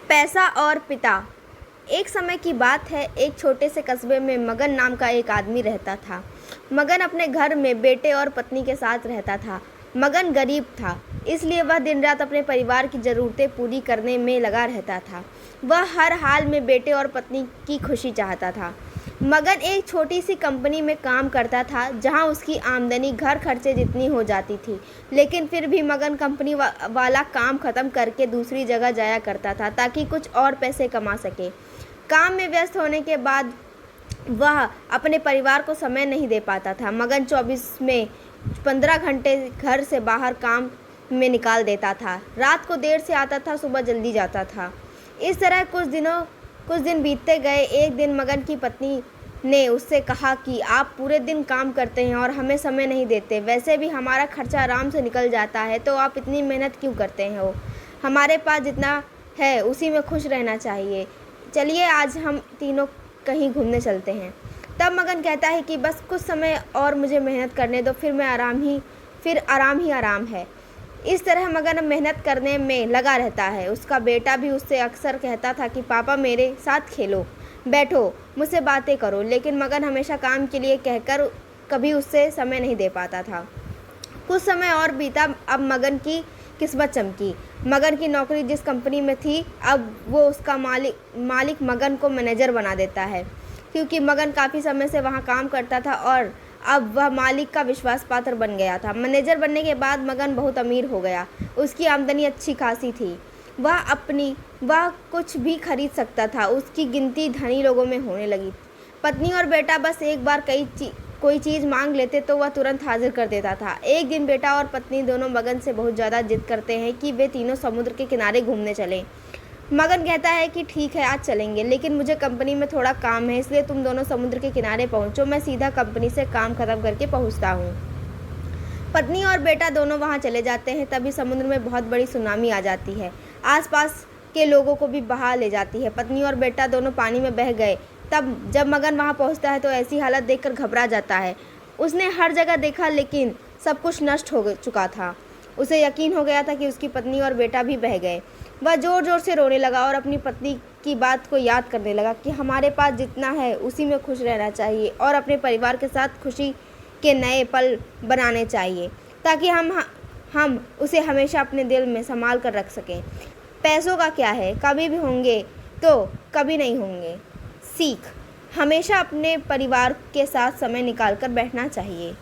पैसा और पिता। एक समय की बात है, एक छोटे से कस्बे में मगन नाम का एक आदमी रहता था। मगन अपने घर में बेटे और पत्नी के साथ रहता था। मगन गरीब था, इसलिए वह दिन रात अपने परिवार की ज़रूरतें पूरी करने में लगा रहता था। वह हर हाल में बेटे और पत्नी की खुशी चाहता था। मगन एक छोटी सी कंपनी में काम करता था, जहां उसकी आमदनी घर खर्चे जितनी हो जाती थी। लेकिन फिर भी मगन कंपनी वाला काम ख़त्म करके दूसरी जगह जाया करता था, ताकि कुछ और पैसे कमा सके। काम में व्यस्त होने के बाद वह अपने परिवार को समय नहीं दे पाता था। मगन 24 में 15 घंटे घर से बाहर काम में निकाल देता था। रात को देर से आता था, सुबह जल्दी जाता था। इस तरह कुछ दिन बीतते गए। एक दिन मगन की पत्नी ने उससे कहा कि आप पूरे दिन काम करते हैं और हमें समय नहीं देते। वैसे भी हमारा खर्चा आराम से निकल जाता है, तो आप इतनी मेहनत क्यों करते हो? हमारे पास जितना है उसी में खुश रहना चाहिए। चलिए आज हम तीनों कहीं घूमने चलते हैं। तब मगन कहता है कि बस कुछ समय और मुझे मेहनत करने दो, फिर आराम ही आराम है। इस तरह मगन मेहनत करने में लगा रहता है। उसका बेटा भी उससे अक्सर कहता था कि पापा मेरे साथ खेलो, बैठो, मुझसे बातें करो। लेकिन मगन हमेशा काम के लिए कहकर कभी उससे समय नहीं दे पाता था। कुछ समय और बीता। अब मगन की किस्मत चमकी। मगन की नौकरी जिस कंपनी में थी, अब वो उसका मालिक मगन को मैनेजर बना देता है। क्योंकि मगन काफ़ी समय से वहाँ काम करता था और अब वह मालिक का विश्वास पात्र बन गया था। मैनेजर बनने के बाद मगन बहुत अमीर हो गया। उसकी आमदनी अच्छी खासी थी। वह कुछ भी खरीद सकता था। उसकी गिनती धनी लोगों में होने लगी। पत्नी और बेटा बस एक बार कोई चीज़ मांग लेते तो वह तुरंत हाजिर कर देता था। एक दिन बेटा और पत्नी दोनों मगन से बहुत ज़्यादा जिद करते हैं कि वे तीनों समुद्र के किनारे घूमने चलें। मगन कहता है कि ठीक है, आज चलेंगे, लेकिन मुझे कंपनी में थोड़ा काम है, इसलिए तुम दोनों समुद्र के किनारे पहुंचो, मैं सीधा कंपनी से काम खत्म करके पहुंचता हूं। पत्नी और बेटा दोनों वहां चले जाते हैं। तभी समुद्र में बहुत बड़ी सुनामी आ जाती है। आसपास के लोगों को भी बहा ले जाती है। पत्नी और बेटा दोनों पानी में बह गए। तब जब मगन वहां पहुंचता है तो ऐसी हालत देखकर घबरा जाता है। उसने हर जगह देखा, लेकिन सब कुछ नष्ट हो चुका था। उसे यकीन हो गया था कि उसकी पत्नी और बेटा भी बह गए। वह ज़ोर ज़ोर से रोने लगा और अपनी पत्नी की बात को याद करने लगा कि हमारे पास जितना है उसी में खुश रहना चाहिए और अपने परिवार के साथ खुशी के नए पल बनाने चाहिए, ताकि हम उसे हमेशा अपने दिल में संभाल कर रख सकें। पैसों का क्या है, कभी भी होंगे तो कभी नहीं होंगे। सीख: हमेशा अपने परिवार के साथ समय निकाल कर बैठना चाहिए।